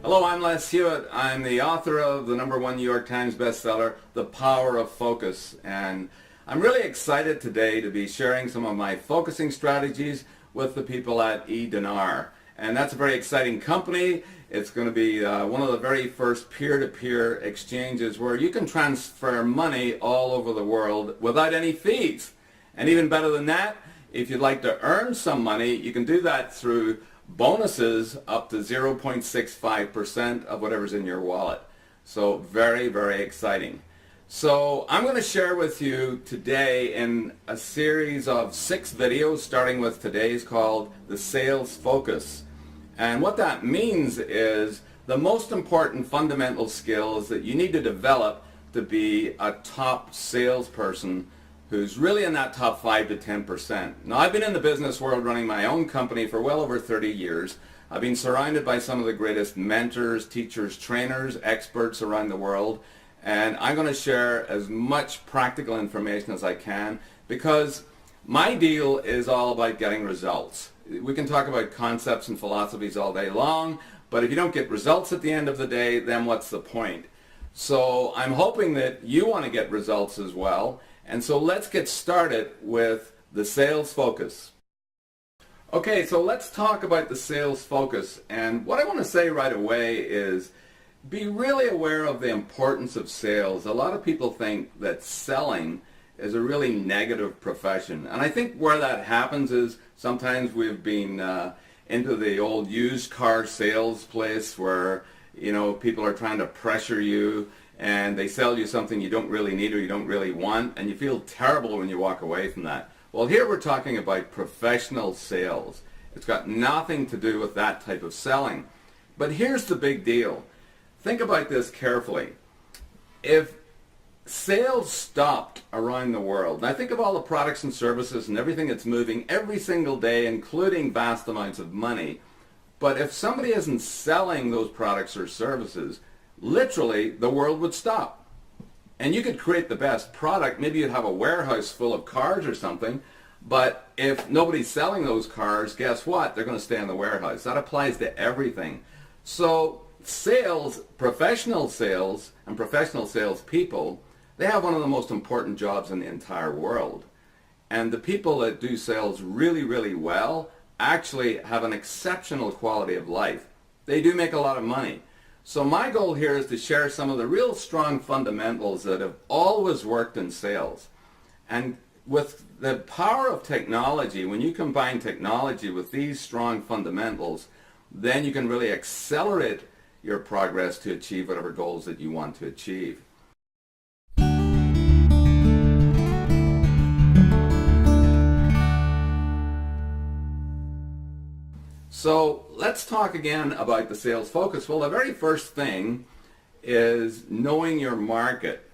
Hello, I'm Les Hewitt. I'm the author of the #1 New York Times bestseller, The Power of Focus. And I'm really excited today to be sharing some of my focusing strategies with the people at Dinar. And that's a very exciting company. It's going to be one of the very first peer-to-peer exchanges where you can transfer money all over the world without any fees. And even better than that, if you'd like to earn some money, you can do that through bonuses up to 0.65% of whatever's in your wallet. So very, very exciting. So I'm going to share with you today in a series of 6 videos, starting with today's called The Sales Focus. And what that means is the most important fundamental skills that you need to develop to be a top salesperson who's really in that top 5 to 10%. Now, I've been in the business world running my own company for well over 30 years. I've been surrounded by some of the greatest mentors, teachers, trainers, experts around the world, and I'm going to share as much practical information as I can because my deal is all about getting results. We can talk about concepts and philosophies all day long, but if you don't get results at the end of the day, then what's the point? So I'm hoping that you want to get results as well. And so let's get started with the sales focus. Okay, so let's talk about the sales focus. And what I want to say right away is be really aware of the importance of sales. A lot of people think that selling is a really negative profession. And I think where that happens is sometimes we've been into the old used car sales place where, you know, people are trying to pressure you and they sell you something you don't really need or you don't really want, and you feel terrible when you walk away from that. Well, here we're talking about professional sales. It's got nothing to do with that type of selling. But here's the big deal. Think about this carefully. If sales stopped around the world, now think of all the products and services and everything that's moving every single day, including vast amounts of money. But if somebody isn't selling those products or services, literally, the world would stop. And you could create the best product. Maybe you'd have a warehouse full of cars or something. But if nobody's selling those cars, guess what? They're going to stay in the warehouse. That applies to everything. So sales, professional sales, and professional sales people, they have one of the most important jobs in the entire world. And the people that do sales really, really well actually have an exceptional quality of life. They do make a lot of money. So my goal here is to share some of the real strong fundamentals that have always worked in sales. And with the power of technology, when you combine technology with these strong fundamentals, then you can really accelerate your progress to achieve whatever goals that you want to achieve. So let's talk again about the sales focus. Well, the very first thing is knowing your market.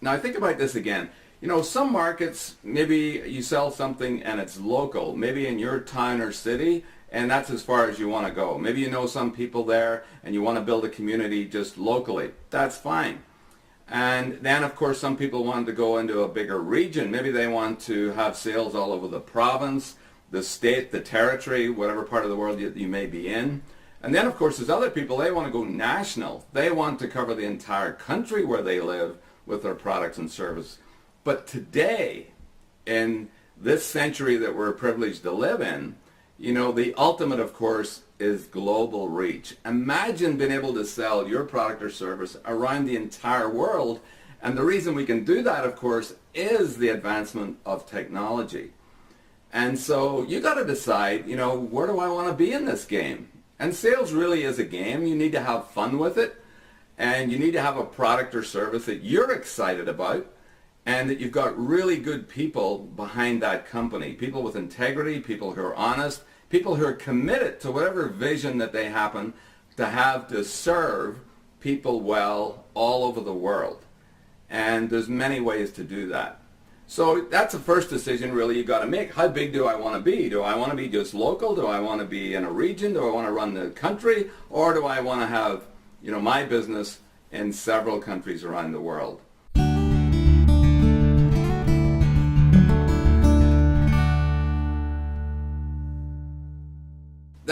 Now think about this again. You know, some markets, maybe you sell something and it's local, maybe in your town or city, and that's as far as you want to go. Maybe you know some people there and you want to build a community just locally. That's fine. And then, of course, some people want to go into a bigger region. Maybe they want to have sales all over the province, the state, the territory, whatever part of the world you may be in. And then, of course, there's other people, they want to go national. They want to cover the entire country where they live with their products and service. But today, in this century that we're privileged to live in, you know, the ultimate, of course, is global reach. Imagine being able to sell your product or service around the entire world. And the reason we can do that, of course, is the advancement of technology. And so you got to decide, you know, where do I want to be in this game? And sales really is a game. You need to have fun with it. And you need to have a product or service that you're excited about and that you've got really good people behind that company. People with integrity, people who are honest, people who are committed to whatever vision that they happen to have to serve people well all over the world. And there's many ways to do that. So that's the first decision really you got to make. How big do I want to be? Do I want to be just local? Do I want to be in a region? Do I want to run the country? Or do I want to have, you know, my business in several countries around the world?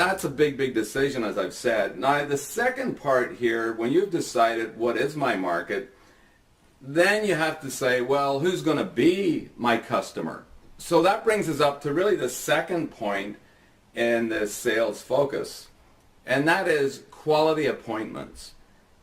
that's a big, big decision, as I've said. Now, the second part here, when you've decided what is my market, then you have to say, well, who's going to be my customer? So that brings us up to really the second point in this sales focus, and that is quality appointments.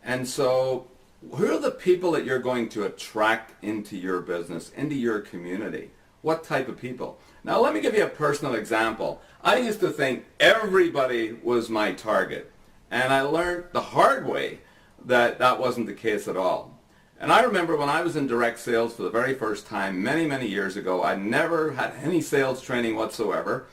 And so who are the people that you're going to attract into your business, into your community? What type of people? Now, let me give you a personal example. I used to think everybody was my target, and I learned the hard way that that wasn't the case at all. And I remember when I was in direct sales for the very first time many, many years ago, I never had any sales training whatsoever.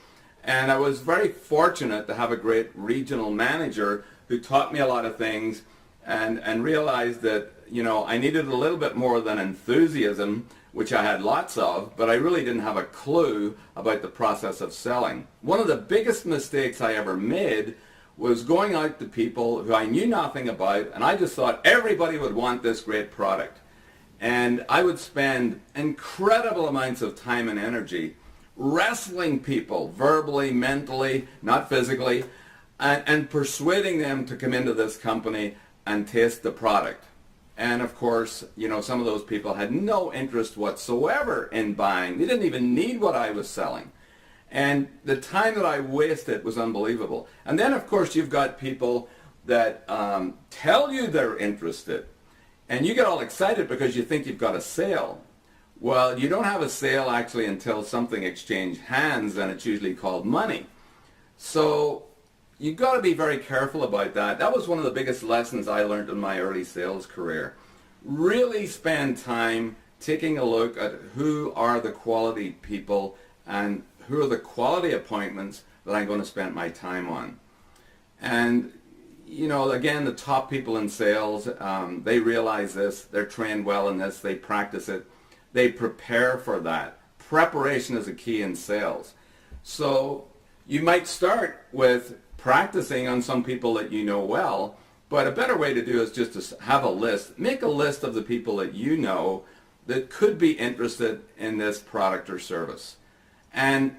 And I was very fortunate to have a great regional manager who taught me a lot of things and realized that, I needed a little bit more than enthusiasm, which I had lots of, but I really didn't have a clue about the process of selling. One of the biggest mistakes I ever made was going out to people who I knew nothing about, and I just thought everybody would want this great product. And I would spend incredible amounts of time and energy wrestling people verbally, mentally, not physically, and persuading them to come into this company and taste the product. And of course, some of those people had no interest whatsoever in buying. They didn't even need what I was selling. And the time that I wasted was unbelievable. And then, of course, you've got people that tell you they're interested. And you get all excited because you think you've got a sale. Well, you don't have a sale actually until something exchanged hands, and it's usually called money. So you've got to be very careful about that. That was one of the biggest lessons I learned in my early sales career. Really spend time taking a look at who are the quality people and who are the quality appointments that I'm going to spend my time on. And, again, the top people in sales, they realize this. They're trained well in this. They practice it. They prepare for that. Preparation is a key in sales. So you might start with practicing on some people that you know well, but a better way to do is just to have a list. Make a list of the people that you know that could be interested in this product or service. And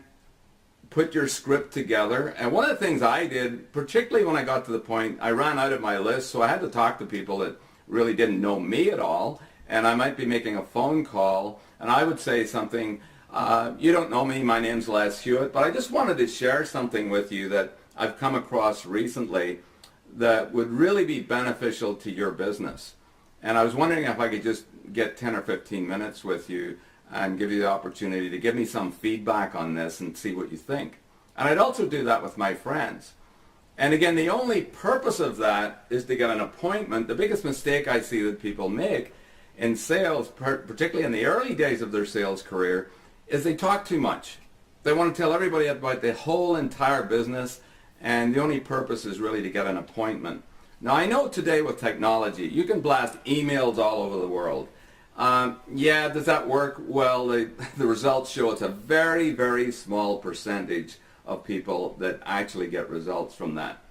put your script together. And one of the things I did, particularly when I got to the point, I ran out of my list, so I had to talk to people that really didn't know me at all. And I might be making a phone call, and I would say something, you don't know me, my name's Les Hewitt, but I just wanted to share something with you that I've come across recently that would really be beneficial to your business. And I was wondering if I could just get 10 or 15 minutes with you and give you the opportunity to give me some feedback on this and see what you think. And I'd also do that with my friends. And again, the only purpose of that is to get an appointment. The biggest mistake I see that people make in sales, particularly in the early days of their sales career, is they talk too much. They want to tell everybody about the whole entire business, and the only purpose is really to get an appointment. Now, I know today with technology, you can blast emails all over the world. Does that work? Well, the results show it's a very, very small percentage of people that actually get results from that.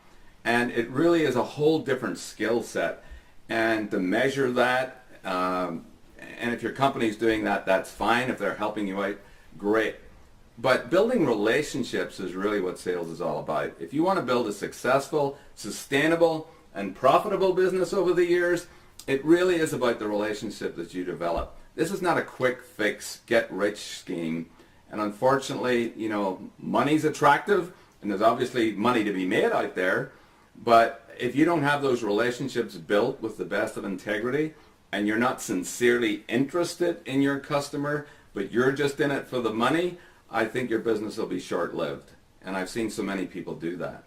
And it really is a whole different skill set. And to measure that, and if your company's doing that, that's fine. If they're helping you out, great. But building relationships is really what sales is all about. If you want to build a successful, sustainable, and profitable business over the years, it really is about the relationship that you develop. This is not a quick fix, get rich scheme. And unfortunately, money's attractive, and there's obviously money to be made out there. But if you don't have those relationships built with the best of integrity, and you're not sincerely interested in your customer, but you're just in it for the money, I think your business will be short-lived. And I've seen so many people do that.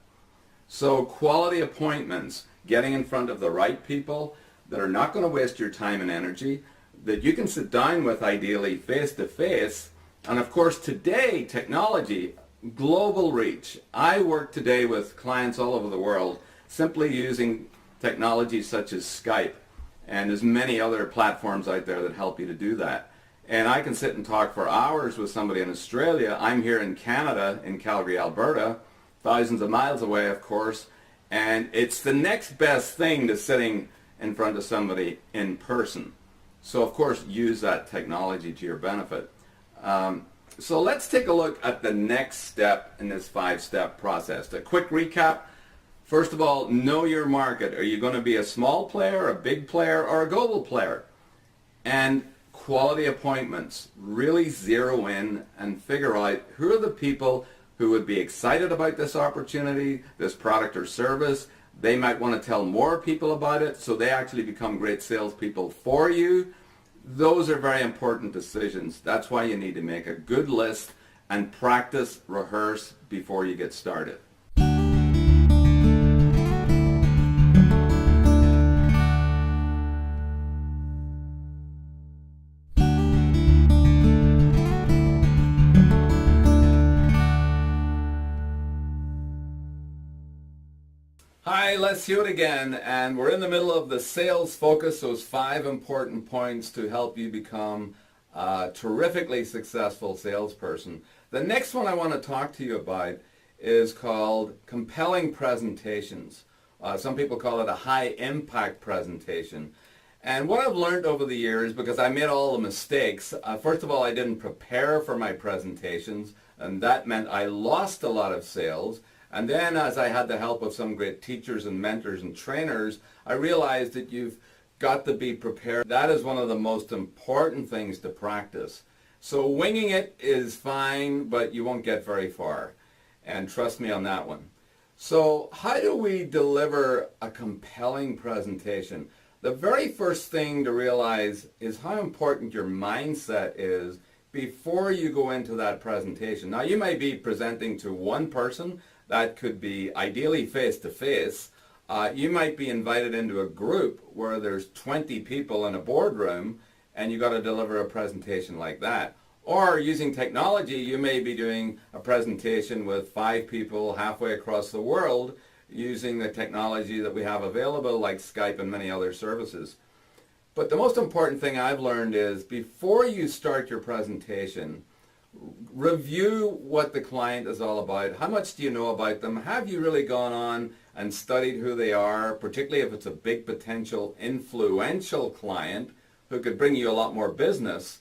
So quality appointments, getting in front of the right people that are not going to waste your time and energy, that you can sit down with ideally face-to-face. And of course today, technology, global reach. I work today with clients all over the world simply using technology such as Skype. And there's many other platforms out there that help you to do that. And I can sit and talk for hours with somebody in Australia. I'm here in Canada, in Calgary, Alberta, thousands of miles away, of course. And it's the next best thing to sitting in front of somebody in person. So, of course, use that technology to your benefit. So let's take a look at the next step in this 5-step process. A quick recap. First of all, know your market. Are you going to be a small player, a big player, or a global player? And quality appointments. Really zero in and figure out who are the people who would be excited about this opportunity, this product or service. They might want to tell more people about it so they actually become great salespeople for you. Those are very important decisions. That's why you need to make a good list and practice, rehearse before you get started. Hi, Les Hewitt again, and we're in the middle of the sales focus, those 5 important points to help you become a terrifically successful salesperson. The next one I want to talk to you about is called compelling presentations. Some people call it a high impact presentation. And what I've learned over the years, because I made all the mistakes, first of all, I didn't prepare for my presentations, and that meant I lost a lot of sales. And then as I had the help of some great teachers and mentors and trainers, I realized that you've got to be prepared. That is one of the most important things to practice. So winging it is fine, but you won't get very far. And trust me on that one. So how do we deliver a compelling presentation? The very first thing to realize is how important your mindset is before you go into that presentation. Now you may be presenting to one person. That could be ideally face-to-face. You might be invited into a group where there's 20 people in a boardroom and you got to deliver a presentation like that. Or using technology, you may be doing a presentation with 5 people halfway across the world using the technology that we have available like Skype and many other services. But the most important thing I've learned is before you start your presentation, review what the client is all about. How much do you know about them? Have you really gone on and studied who they are, particularly if it's a big potential influential client who could bring you a lot more business?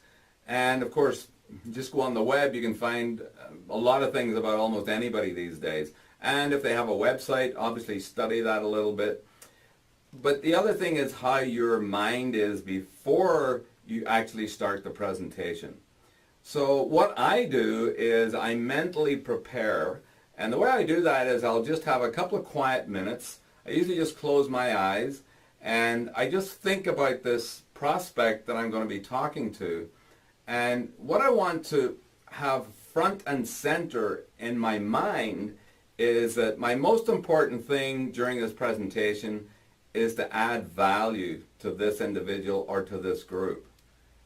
And of course, just go on the web, you can find a lot of things about almost anybody these days. And if they have a website, obviously study that a little bit. But the other thing is how your mind is before you actually start the presentation. So what I do is I mentally prepare, and the way I do that is I'll just have a couple of quiet minutes. I usually just close my eyes, and I just think about this prospect that I'm going to be talking to. And what I want to have front and center in my mind is that my most important thing during this presentation is to add value to this individual or to this group.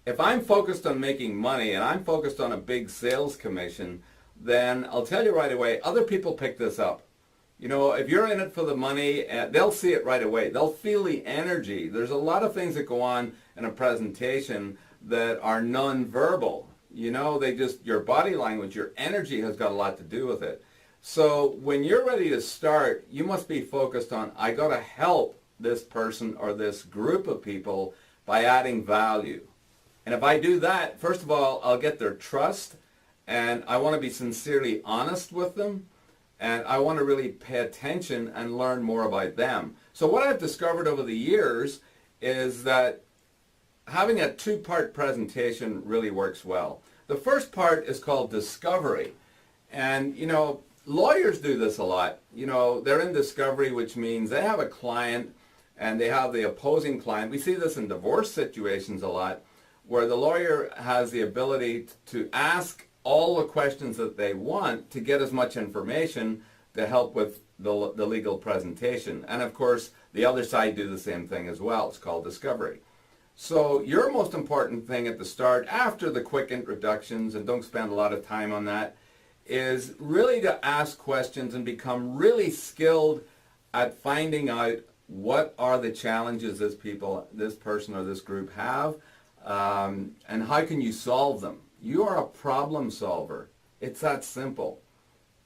If I'm focused on making money and I'm focused on a big sales commission, then I'll tell you right away, other people pick this up. You know, if you're in it for the money, they'll see it right away. They'll feel the energy. There's a lot of things that go on in a presentation that are non-verbal. You know, your body language, your energy has got a lot to do with it. So when you're ready to start, you must be focused on, I got to help this person or this group of people by adding value. And if I do that, first of all, I'll get their trust, and I want to be sincerely honest with them, and I want to really pay attention and learn more about them. So what I've discovered over the years is that having a 2-part presentation really works well. The first part is called discovery. And, you know, lawyers do this a lot. You know, they're in discovery, which means they have a client and they have the opposing client. We see this in divorce situations a lot, where the lawyer has the ability to ask all the questions that they want to get as much information to help with the legal presentation. And of course, the other side do the same thing as well. It's called discovery. So your most important thing at the start, after the quick introductions, and don't spend a lot of time on that, is really to ask questions and become really skilled at finding out what are the challenges this person or this group have, and how can you solve them. You are a problem solver. It's that simple.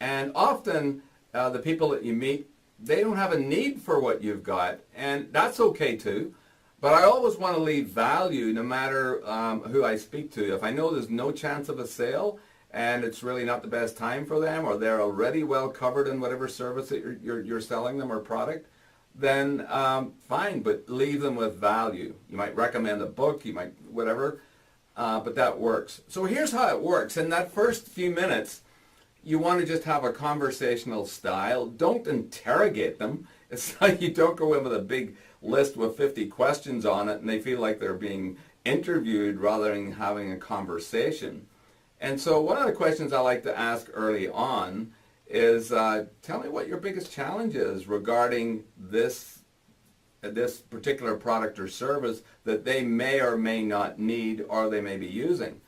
And often the people that you meet, they don't have a need for what you've got, and that's okay too. But I always want to leave value no matter who I speak to. If I know there's no chance of a sale, and it's really not the best time for them, or they're already well covered in whatever service that you're selling them or product, then fine, but leave them with value. You might recommend a book, you might whatever, but that works. So here's how it works. In that first few minutes, you want to just have a conversational style. Don't interrogate them. It's like you don't go in with a big list with 50 questions on it and they feel like they're being interviewed rather than having a conversation. And so one of the questions I like to ask early on is, tell me what your biggest challenge is regarding this particular product or service that they may or may not need or they may be using.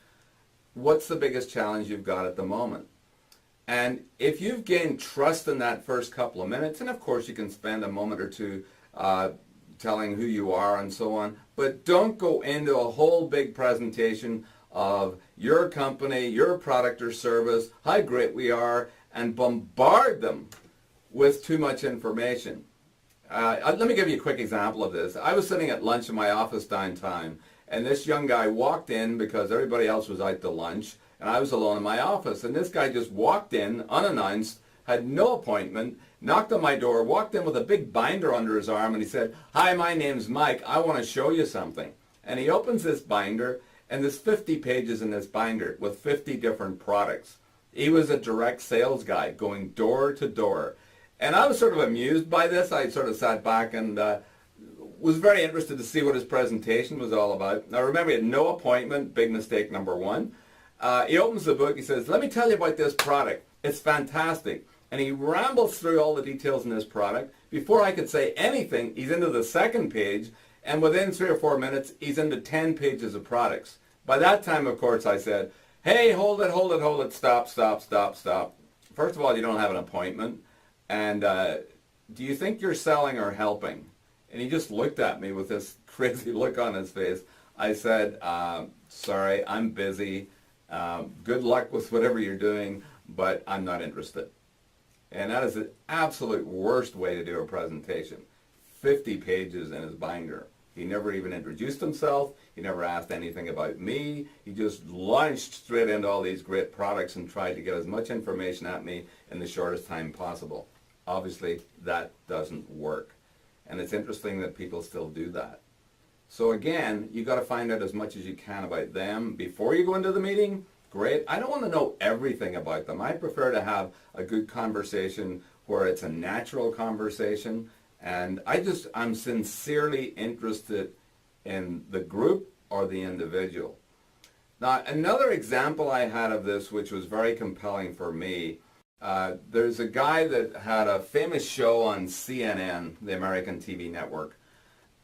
What's the biggest challenge you've got at the moment? And if you've gained trust in that first couple of minutes, and of course you can spend a moment or two telling who you are and so on, but don't go into a whole big presentation of your company, your product or service, how great we are, and bombard them with too much information. Let me give you a quick example of this. I was sitting at lunch in my office downtown, and this young guy walked in because everybody else was out to lunch, and I was alone in my office. And this guy just walked in, unannounced, had no appointment, knocked on my door, walked in with a big binder under his arm, and he said, "Hi, my name's Mike. I want to show you something." And he opens this binder, and there's 50 pages in this binder with 50 different products. He was a direct sales guy going door to door. And I was sort of amused by this. I sort of sat back and was very interested to see what his presentation was all about. Now remember, he had no appointment, big mistake number one. He opens the book, he says, "Let me tell you about this product. It's fantastic." And he rambles through all the details in this product. Before I could say anything, he's into the second page, and within 3 or 4 minutes, he's into 10 pages of products. By that time, of course, I said, "Hey, hold it, stop. First of all, you don't have an appointment. And do you think you're selling or helping?" And he just looked at me with this crazy look on his face. I said, "Sorry, I'm busy. Good luck with whatever you're doing, but I'm not interested." And that is the absolute worst way to do a presentation. 50 pages in his binder. He never even introduced himself. He never asked anything about me. He just launched straight into all these great products and tried to get as much information at me in the shortest time possible. Obviously, that doesn't work. And it's interesting that people still do that. So again, you got to find out as much as you can about them before you go into the meeting. Great. I don't want to know everything about them. I prefer to have a good conversation where it's a natural conversation. And I'm sincerely interested in the group or the individual. Now, another example I had of this, which was very compelling for me, there's a guy that had a famous show on CNN, the American TV network,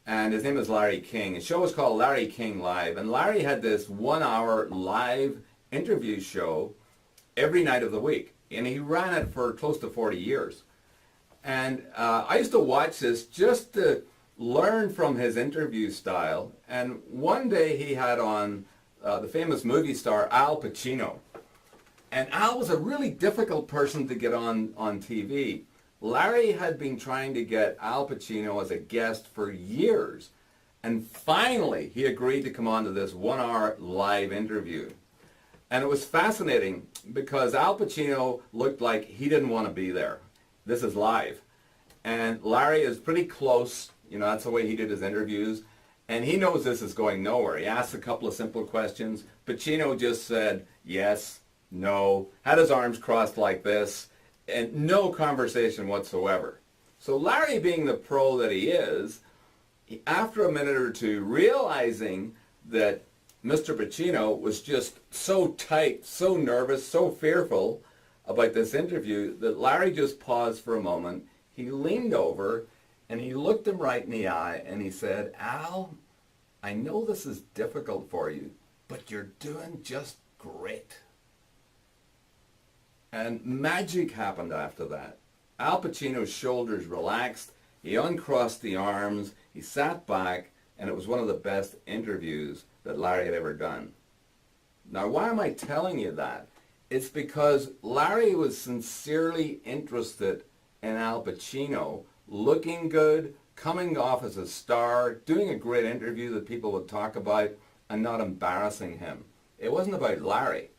and his name is Larry King. His show was called Larry King Live, and Larry had this 1-hour live interview show every night of the week, and he ran it for close to 40 years. And I used to watch this just to learn from his interview style, and one day he had on the famous movie star Al Pacino. And Al was a really difficult person to get on TV. Larry had been trying to get Al Pacino as a guest for years. And finally, he agreed to come on to this 1-hour live interview. And it was fascinating because Al Pacino looked like he didn't want to be there. This is live. And Larry is pretty close. You know, that's the way he did his interviews. And he knows this is going nowhere. He asked a couple of simple questions. Pacino just said yes, no, had his arms crossed like this, and no conversation whatsoever. So Larry, being the pro that he is, after a minute or two, realizing that Mr. Pacino was just so tight, so nervous, so fearful about this interview, that Larry just paused for a moment. He leaned over and he looked him right in the eye and he said, "Al, I know this is difficult for you, but you're doing just great." And magic happened after that. Al Pacino's shoulders relaxed, he uncrossed the arms, he sat back, and it was one of the best interviews that Larry had ever done. Now, why am I telling you that? It's because Larry was sincerely interested in Al Pacino looking good, coming off as a star, doing a great interview that people would talk about, and not embarrassing him. It wasn't about Larry.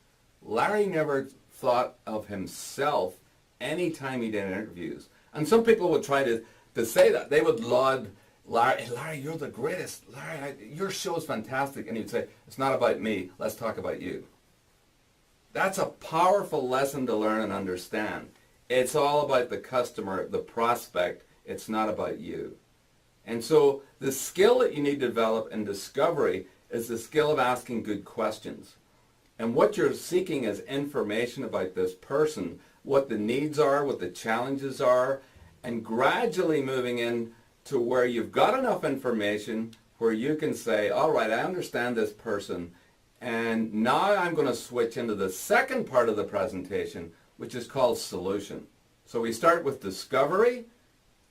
Larry never thought of himself any time he did interviews. And some people would try to say that. They would laud Larry, Larry, you're the greatest. Larry, your show is fantastic. And he'd say, it's not about me. Let's talk about you. That's a powerful lesson to learn and understand. It's all about the customer, the prospect. It's not about you. And so the skill that you need to develop in discovery is the skill of asking good questions. And what you're seeking is information about this person, what the needs are, what the challenges are, and gradually moving in to where you've got enough information where you can say, all right, I understand this person, and now I'm going to switch into the second part of the presentation, which is called solution. So we start with discovery,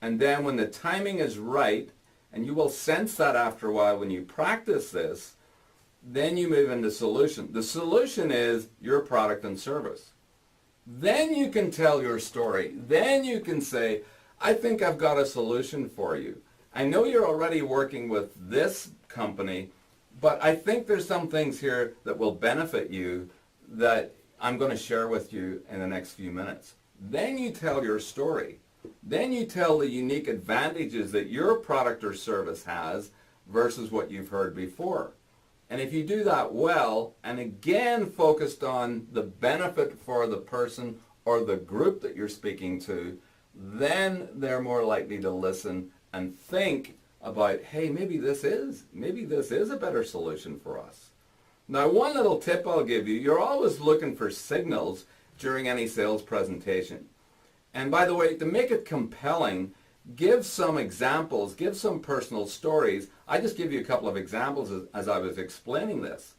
and then when the timing is right, and you will sense that after a while when you practice this, then you move into solution. The solution is your product and service. Then you can tell your story. Then you can say, I think I've got a solution for you. I know you're already working with this company, but I think there's some things here that will benefit you that I'm going to share with you in the next few minutes. Then you tell your story. Then you tell the unique advantages that your product or service has versus what you've heard before. And if you do that well, and again focused on the benefit for the person or the group that you're speaking to, then they're more likely to listen and think about, hey, maybe this is a better solution for us. Now, one little tip I'll give you, you're always looking for signals during any sales presentation. And by the way, to make it compelling, give some examples, give some personal stories. I just give you a couple of examples as I was explaining this.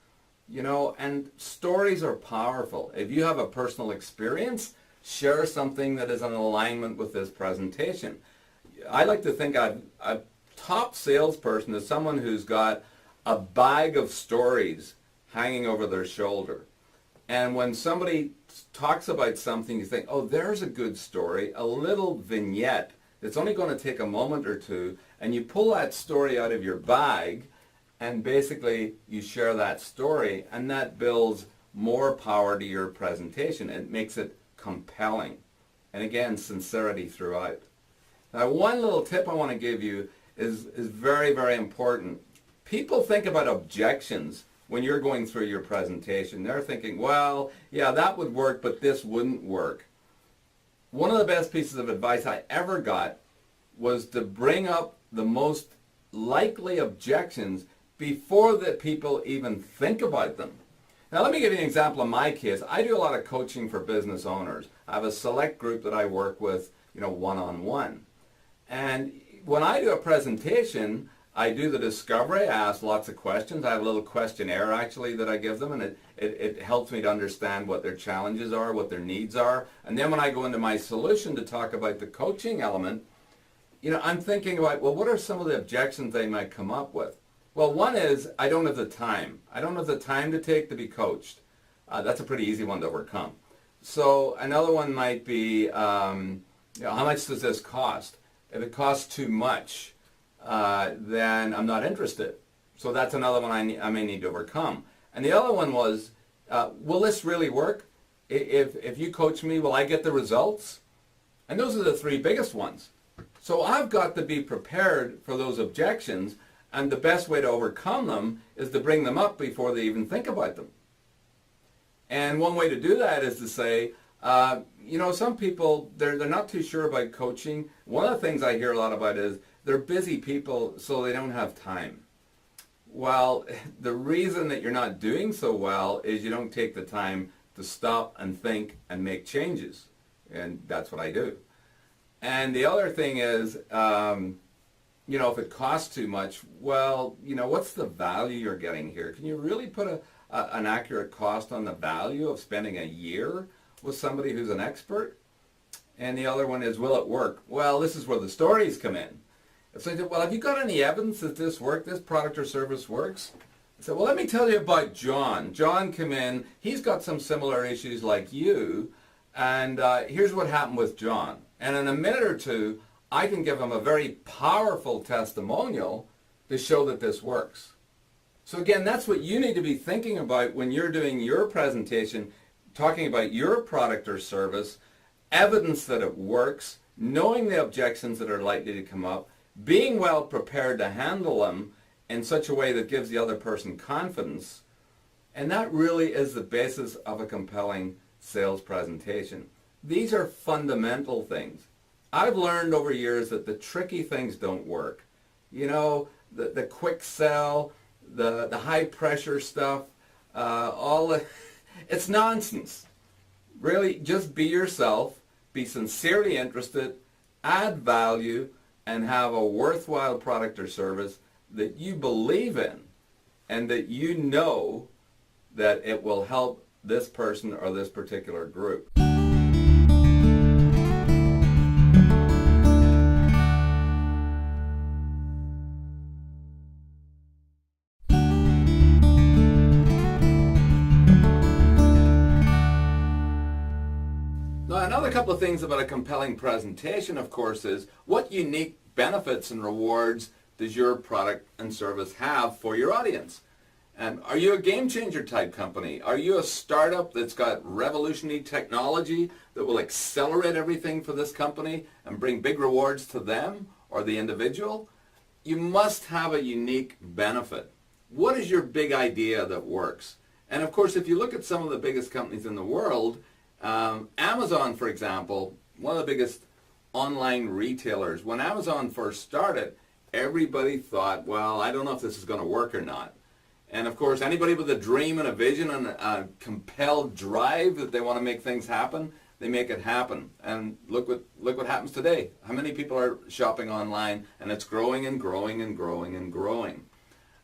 And stories are powerful. If you have a personal experience, share something that is in alignment with this presentation. I like to think a top salesperson is someone who's got a bag of stories hanging over their shoulder. And when somebody talks about something, you think, oh, there's a good story, a little vignette. It's only going to take a moment or two, and you pull that story out of your bag, and basically you share that story, and that builds more power to your presentation. It makes it compelling. And again, sincerity throughout. Now, one little tip I want to give you is very, very important. People think about objections when you're going through your presentation. They're thinking, well, yeah, that would work, but this wouldn't work. One of the best pieces of advice I ever got was to bring up the most likely objections before the people even think about them. Now, let me give you an example of my case. I do a lot of coaching for business owners. I have a select group that I work with, one-on-one. And when I do a presentation, I do the discovery. I ask lots of questions. I have a little questionnaire, actually, that I give them, and it helps me to understand what their challenges are, what their needs are. And then when I go into my solution to talk about the coaching element, I'm thinking about, well, what are some of the objections they might come up with? Well, one is, I don't have the time. I don't have the time to take to be coached. That's a pretty easy one to overcome. So another one might be, how much does this cost? If it costs too much, then I'm not interested. So that's another one I may need to overcome. And the other one was, will this really work? If you coach me, will I get the results? And those are the three biggest ones. So I've got to be prepared for those objections, and the best way to overcome them is to bring them up before they even think about them. And one way to do that is to say, some people, they're not too sure about coaching. One of the things I hear a lot about is they're busy people, so they don't have time. Well, the reason that you're not doing so well is you don't take the time to stop and think and make changes. And that's what I do. And the other thing is, if it costs too much, well, what's the value you're getting here? Can you really put an accurate cost on the value of spending a year with somebody who's an expert? And the other one is, will it work? Well, this is where the stories come in. So I said, well, have you got any evidence that this product or service works? I said, well, let me tell you about John. John came in, he's got some similar issues like you, and here's what happened with John. And in a minute or two, I can give him a very powerful testimonial to show that this works. So again, that's what you need to be thinking about when you're doing your presentation. talking about your product or service, evidence that it works, knowing the objections that are likely to come up, being well prepared to handle them in such a way that gives the other person confidence. And that really is the basis of a compelling sales presentation. These are fundamental things. I've learned over years that the tricky things don't work. You know, the quick sell, the high pressure stuff, it's nonsense. Really, just be yourself, be sincerely interested, add value, and have a worthwhile product or service that you believe in and that you know that it will help this person or this particular group. Now, another couple of things about a compelling presentation, of course, is what unique benefits and rewards does your product and service have for your audience? And are you a game changer type company? Are you a startup that's got revolutionary technology that will accelerate everything for this company and bring big rewards to them or the individual? You must have a unique benefit. What is your big idea that works? And of course, if you look at some of the biggest companies in the world, Amazon, for example, one of the biggest online retailers, when Amazon first started, everybody thought, well, I don't know if this is going to work or not. And of course, anybody with a dream and a vision and a compelled drive that they want to make things happen, they make it happen. And look what happens today. How many people are shopping online? And it's growing and growing and growing and growing.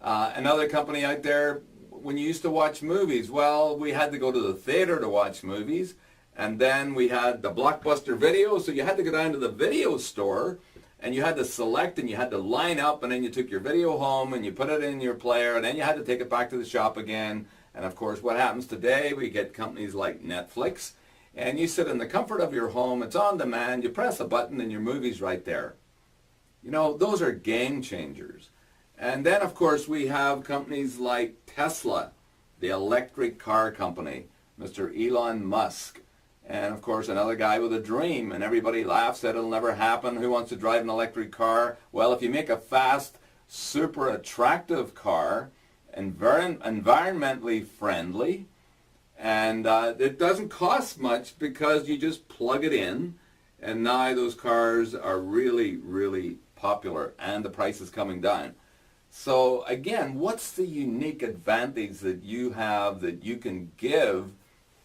Another company out there, when you used to watch movies, well, we had to go to the theater to watch movies. And then we had the Blockbuster video, so you had to go down to the video store and you had to select and you had to line up, and then you took your video home and you put it in your player, and then you had to take it back to the shop again. And of course, what happens today, we get companies like Netflix, and you sit in the comfort of your home, it's on demand, you press a button and your movie's right there. You know, those are game changers. And then of course we have companies like Tesla, the electric car company, Mr. Elon Musk. And of course another guy with a dream, and everybody laughs that it'll never happen. Who wants to drive an electric car? Well, if you make a fast, super attractive car, environmentally friendly, and it doesn't cost much because you just plug it in, and now those cars are really, really popular, and the price is coming down. So again, what's the unique advantage that you have that you can give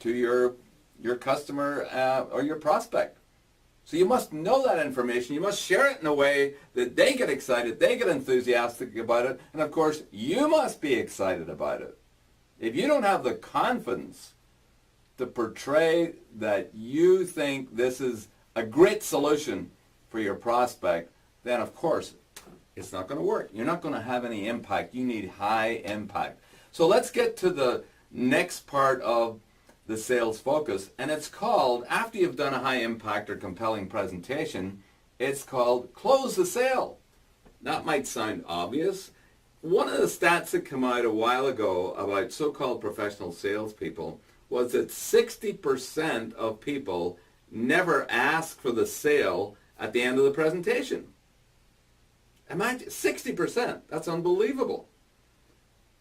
to your customer or your prospect? So you must know that information. You must share it in a way that they get excited, they get enthusiastic about it, and of course, you must be excited about it. If you don't have the confidence to portray that you think this is a great solution for your prospect, then of course, it's not going to work. You're not going to have any impact. You need high impact. So let's get to the next part of the sales focus, and it's called, after you've done a high impact or compelling presentation, it's called close the sale. That might sound obvious. One of the stats that came out a while ago about so-called professional salespeople was that 60% of people never ask for the sale at the end of the presentation. Imagine 60%. That's unbelievable.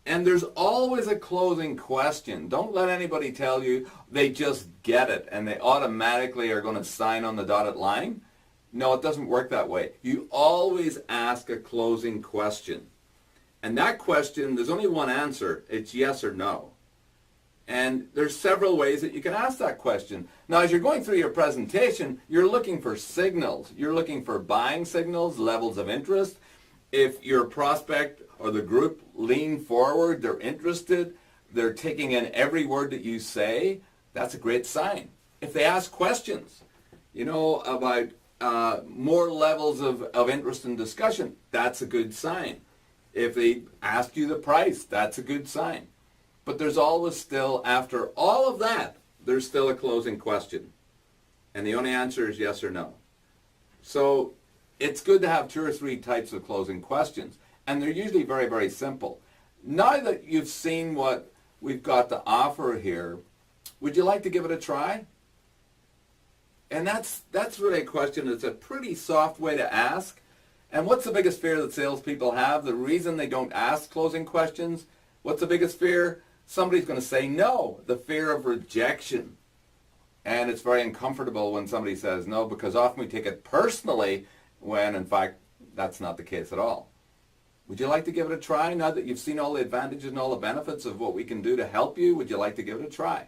And there's always a closing question. Don't let anybody tell you they just get it and they automatically are going to sign on the dotted line. No, it doesn't work that way. You always ask a closing question. And that question, there's only one answer. It's yes or no. And there's several ways that you can ask that question. Now, as you're going through your presentation, you're looking for signals. You're looking for buying signals, levels of interest. If your prospect or the group lean forward, they're interested, they're taking in every word that you say, that's a great sign. If they ask questions, you know, about more levels of interest and discussion, that's a good sign. If they ask you the price, that's a good sign. But there's always still, after all of that, there's still a closing question. And the only answer is yes or no. So it's good to have 2 or 3 types of closing questions. And they're usually very, very simple. Now that you've seen what we've got to offer here, Would you like to give it a try? And that's really a question. It's a pretty soft way to ask. And what's the biggest fear that salespeople have? The reason they don't ask closing questions? What's the biggest fear? Somebody's going to say no. The fear of rejection. And it's very uncomfortable when somebody says no, because often we take it personally when, in fact, that's not the case at all. Would you like to give it a try now that you've seen all the advantages and all the benefits of what we can do to help you? Would you like to give it a try?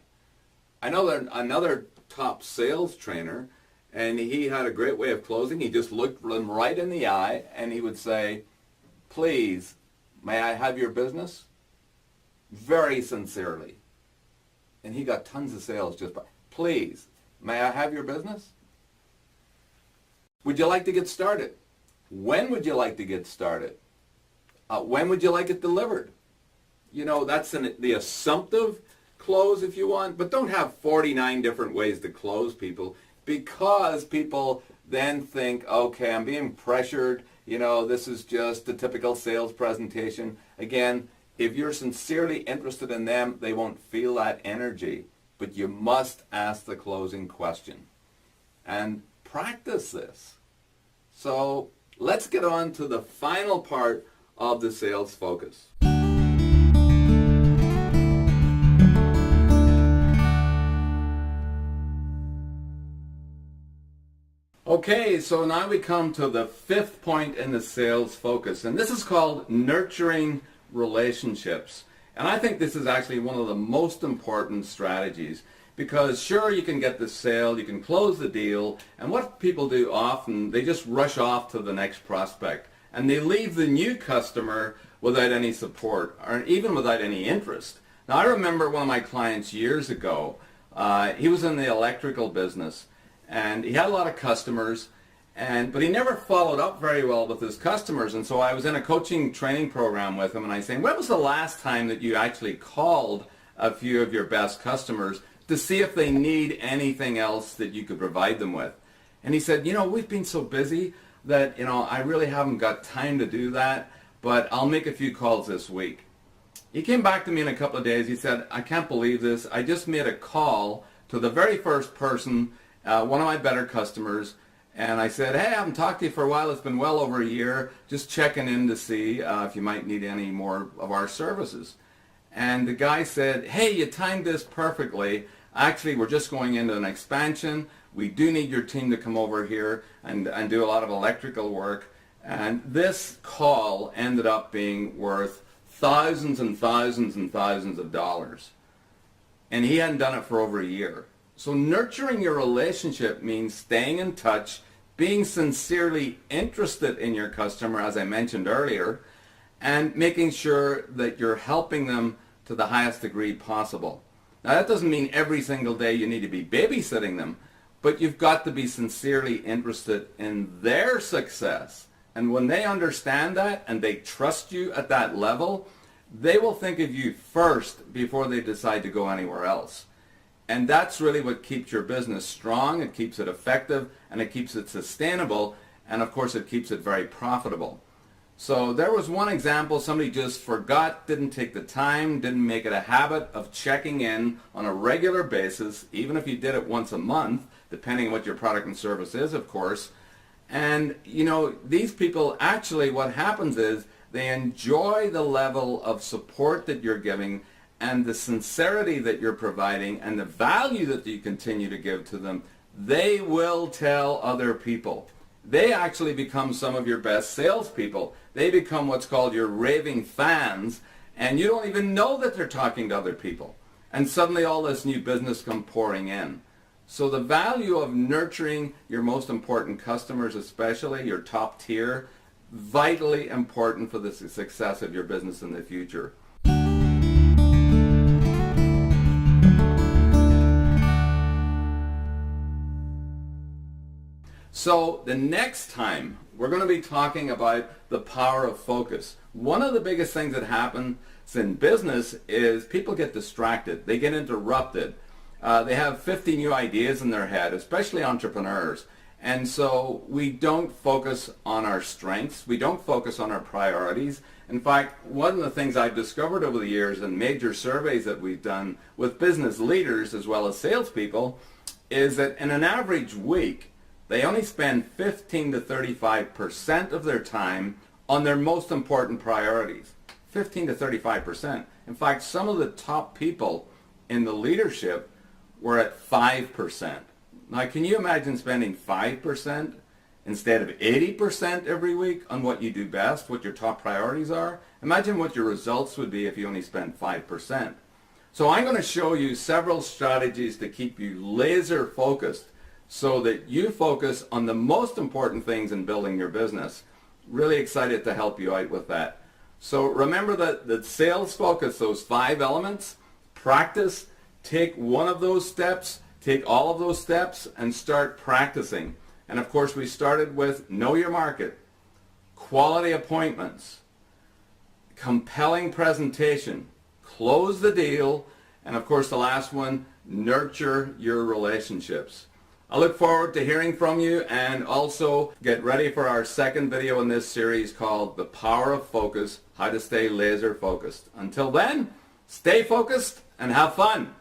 I know that another top sales trainer, and he had a great way of closing. He just looked them right in the eye and he would say, please, may I have your business? Very sincerely. And he got tons of sales just by, please, may I have your business? Would you like to get started? When would you like to get started? When would you like it delivered? You know, that's the assumptive close if you want, but don't have 49 different ways to close people, because people then think, okay, I'm being pressured, you know, this is just a typical sales presentation. Again, if you're sincerely interested in them, they won't feel that energy, but you must ask the closing question and practice this. So let's get on to the final part of the sales focus. Okay, so now we come to the fifth point in the sales focus, and this is called nurturing relationships. And I think this is actually one of the most important strategies, because sure, you can get the sale, you can close the deal, and what people do often, they just rush off to the next prospect, and they leave the new customer without any support, or even without any interest. Now, I remember one of my clients years ago, he was in the electrical business, and he had a lot of customers, but he never followed up very well with his customers. And so I was in a coaching training program with him, and I was saying, when was the last time that you actually called a few of your best customers to see if they need anything else that you could provide them with? And he said, you know, we've been so busy that, you know, I really haven't got time to do that, but I'll make a few calls this week. He came back to me in a couple of days. He said, I can't believe this. I just made a call to the very first person, one of my better customers, and I said, hey, I haven't talked to you for a while. It's been well over a year. Just checking in to see if you might need any more of our services. And the guy said, hey, you timed this perfectly. Actually, we're just going into an expansion. We do need your team to come over here and do a lot of electrical work. And this call ended up being worth thousands and thousands and thousands of dollars. And he hadn't done it for over a year. So nurturing your relationship means staying in touch, being sincerely interested in your customer, as I mentioned earlier, and making sure that you're helping them to the highest degree possible. Now, that doesn't mean every single day you need to be babysitting them, but you've got to be sincerely interested in their success. And when they understand that and they trust you at that level, they will think of you first before they decide to go anywhere else. And that's really what keeps your business strong, it keeps it effective, and it keeps it sustainable, and of course it keeps it very profitable. So there was one example, somebody just forgot, didn't take the time, didn't make it a habit of checking in on a regular basis, even if you did it once a month, depending on what your product and service is, of course. And, you know, these people actually, what happens is they enjoy the level of support that you're giving and the sincerity that you're providing and the value that you continue to give to them. They will tell other people. They actually become some of your best salespeople. They become what's called your raving fans, and you don't even know that they're talking to other people. And suddenly all this new business comes pouring in. So the value of nurturing your most important customers, especially your top tier, vitally important for the success of your business in the future. So the next time we're going to be talking about the power of focus. One of the biggest things that happens in business is people get distracted. They get interrupted. They have 50 new ideas in their head, especially entrepreneurs. And so we don't focus on our strengths. We don't focus on our priorities. In fact, one of the things I've discovered over the years in major surveys that we've done with business leaders as well as salespeople is that in an average week, they only spend 15 to 35% of their time on their most important priorities. 15 to 35%. In fact, some of the top people in the leadership were at 5%. Now, can you imagine spending 5% instead of 80% every week on what you do best, what your top priorities are? Imagine what your results would be if you only spent 5%. So I'm going to show you several strategies to keep you laser focused so that you focus on the most important things in building your business. Really excited to help you out with that. So remember that sales focus, those 5 elements, practice, take one of those steps, take all of those steps and start practicing. And of course we started with know your market, quality appointments, compelling presentation, close the deal, and of course the last one, nurture your relationships. I look forward to hearing from you, and also get ready for our second video in this series called The Power of Focus, How to Stay Laser Focused. Until then, stay focused and have fun.